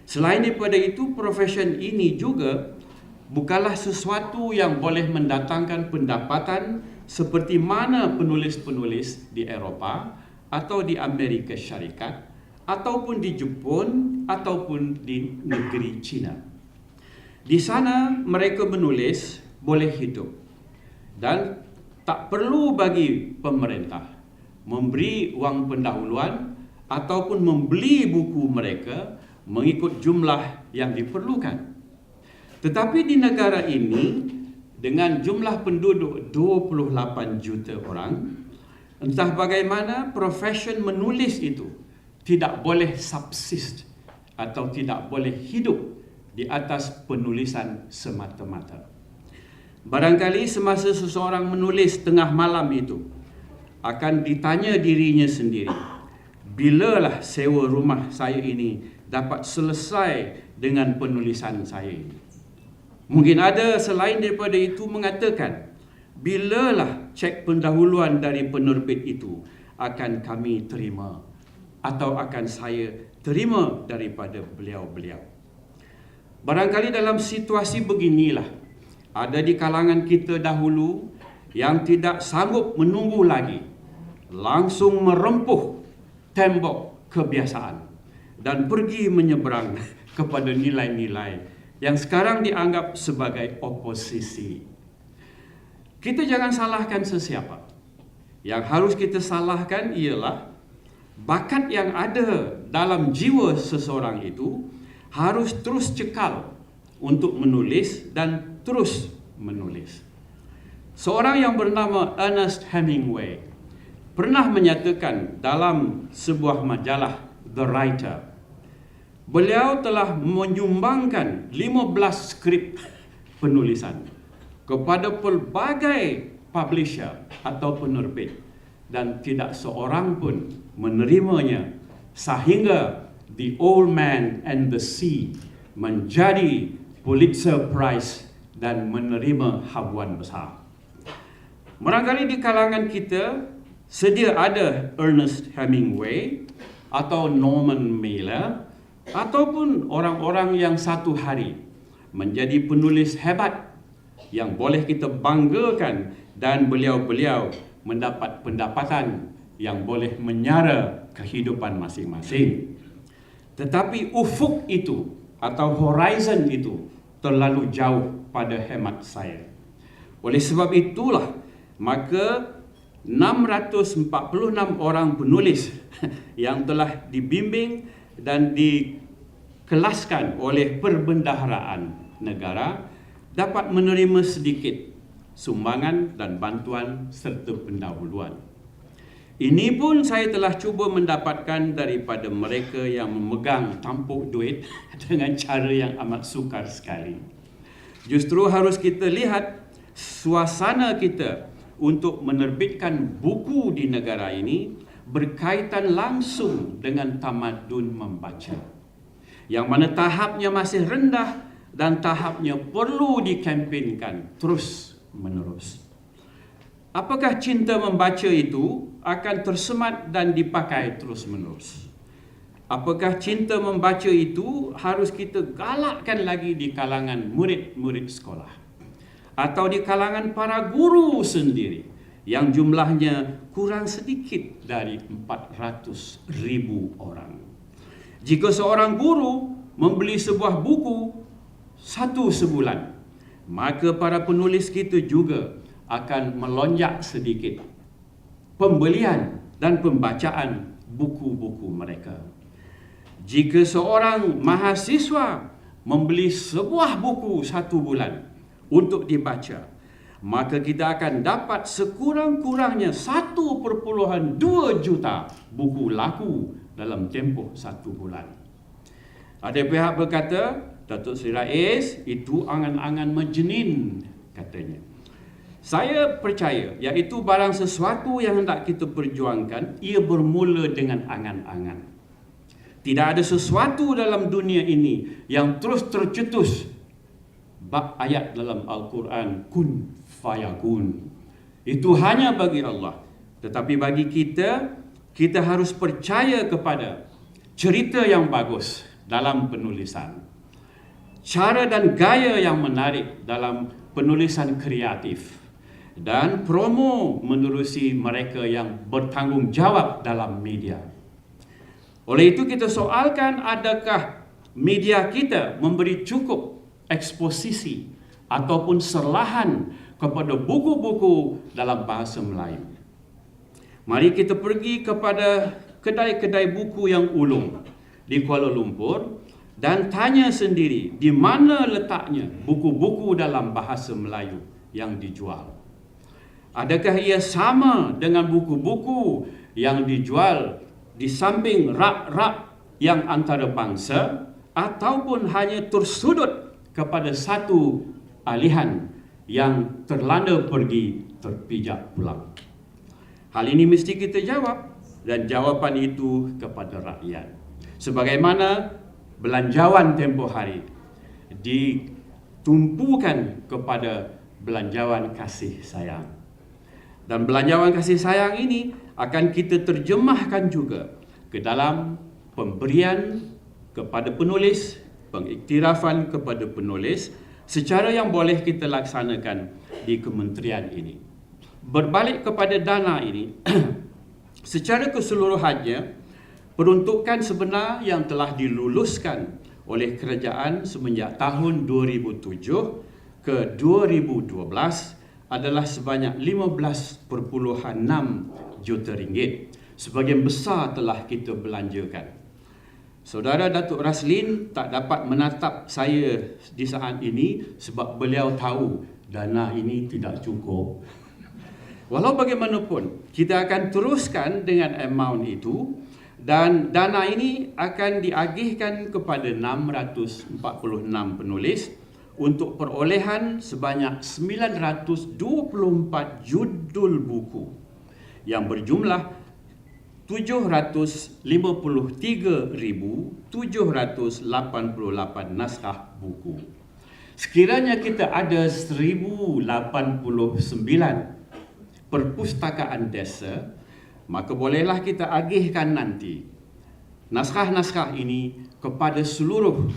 Selain daripada itu, profession ini juga bukanlah sesuatu yang boleh mendatangkan pendapatan seperti mana penulis-penulis di Eropah atau di Amerika Syarikat ataupun di Jepun ataupun di negeri China. Di sana mereka menulis boleh hidup dan tak perlu bagi pemerintah memberi wang pendahuluan ataupun membeli buku mereka mengikut jumlah yang diperlukan. Tetapi di negara ini dengan jumlah penduduk 28 juta orang, entah bagaimana profession menulis itu tidak boleh subsist atau tidak boleh hidup di atas penulisan semata-mata. Barangkali semasa seseorang menulis tengah malam itu akan ditanya dirinya sendiri, bilalah sewa rumah saya ini dapat selesai dengan penulisan saya ini. Mungkin ada selain daripada itu mengatakan, bilalah cek pendahuluan dari penerbit itu akan kami terima atau akan saya terima daripada beliau-beliau. Barangkali dalam situasi beginilah, ada di kalangan kita dahulu yang tidak sanggup menunggu lagi, langsung merempuh tembok kebiasaan dan pergi menyeberang kepada nilai-nilai yang sekarang dianggap sebagai oposisi. Kita jangan salahkan sesiapa. Yang harus kita salahkan ialah bakat yang ada dalam jiwa seseorang itu harus terus cekal untuk menulis dan terus menulis. Seorang yang bernama Ernest Hemingway pernah menyatakan dalam sebuah majalah The Writer, beliau telah menyumbangkan 15 skrip penulisan kepada pelbagai publisher atau penerbit dan tidak seorang pun menerimanya sehingga The Old Man and the Sea menjadi Pulitzer Prize dan menerima habuan besar. Barangkali di kalangan kita sedia ada Ernest Hemingway atau Norman Mailer ataupun orang-orang yang satu hari menjadi penulis hebat yang boleh kita banggakan dan beliau-beliau mendapat pendapatan yang boleh menyara kehidupan masing-masing. Tetapi ufuk itu atau horizon itu terlalu jauh pada hemat saya. Oleh sebab itulah maka 646 orang penulis yang telah dibimbing dan dikelaskan oleh perbendaharaan negara dapat menerima sedikit sumbangan dan bantuan serta pendahuluan. Ini pun saya telah cuba mendapatkan daripada mereka yang memegang tampuk duit dengan cara yang amat sukar sekali. Justru harus kita lihat suasana kita untuk menerbitkan buku di negara ini berkaitan langsung dengan tamadun membaca, yang mana tahapnya masih rendah dan tahapnya perlu dikempenkan terus menerus. Apakah cinta membaca itu akan tersemat dan dipakai terus menerus? Apakah cinta membaca itu harus kita galakkan lagi di kalangan murid-murid sekolah atau di kalangan para guru sendiri yang jumlahnya kurang sedikit dari 400,000 orang? Jika seorang guru membeli sebuah buku satu sebulan, maka para penulis kita juga akan melonjak sedikit pembelian dan pembacaan buku-buku mereka. Jika seorang mahasiswa membeli sebuah buku satu bulan untuk dibaca, maka kita akan dapat sekurang-kurangnya 1,2 juta buku laku dalam tempoh satu bulan. Ada pihak berkata, Datuk Seri Rais, itu angan-angan majnin, katanya. Saya percaya, iaitu barang sesuatu yang hendak kita perjuangkan, ia bermula dengan angan-angan. Tidak ada sesuatu dalam dunia ini yang terus tercetus bab ayat dalam Al-Quran, kun fayakun. Itu hanya bagi Allah. Tetapi bagi kita, kita harus percaya kepada cerita yang bagus dalam penulisan. Cara dan gaya yang menarik dalam penulisan kreatif, dan promo menerusi mereka yang bertanggungjawab dalam media. Oleh itu kita soalkan, adakah media kita memberi cukup eksposisi ataupun serlahan kepada buku-buku dalam bahasa Melayu. Mari kita pergi kepada kedai-kedai buku yang ulung di Kuala Lumpur dan tanya sendiri di mana letaknya buku-buku dalam bahasa Melayu yang dijual. Adakah ia sama dengan buku-buku yang dijual di samping rak-rak yang antarabangsa, ataupun hanya tersudut kepada satu alihan yang terlanda pergi terpijak pulang? Hal ini mesti kita jawab, dan jawapan itu kepada rakyat. Sebagaimana belanjawan tempoh hari ditumpukan kepada belanjawan kasih sayang. Dan belanjawan kasih sayang ini akan kita terjemahkan juga ke dalam pemberian kepada penulis, pengiktirafan kepada penulis, secara yang boleh kita laksanakan di kementerian ini. Berbalik kepada dana ini, secara keseluruhannya, peruntukan sebenar yang telah diluluskan oleh kerajaan semenjak tahun 2007 ke 2012 adalah sebanyak 15.6 juta ringgit. Sebahagian besar telah kita belanjakan. Saudara Datuk Raslin tak dapat menatap saya di saat ini sebab beliau tahu dana ini tidak cukup. Walau bagaimanapun, kita akan teruskan dengan amount itu, dan dana ini akan diagihkan kepada 646 penulis untuk perolehan sebanyak 924 judul buku yang berjumlah 753,788 naskah buku. Sekiranya kita ada 1089 perpustakaan desa, maka bolehlah kita agihkan nanti naskah-naskah ini kepada seluruh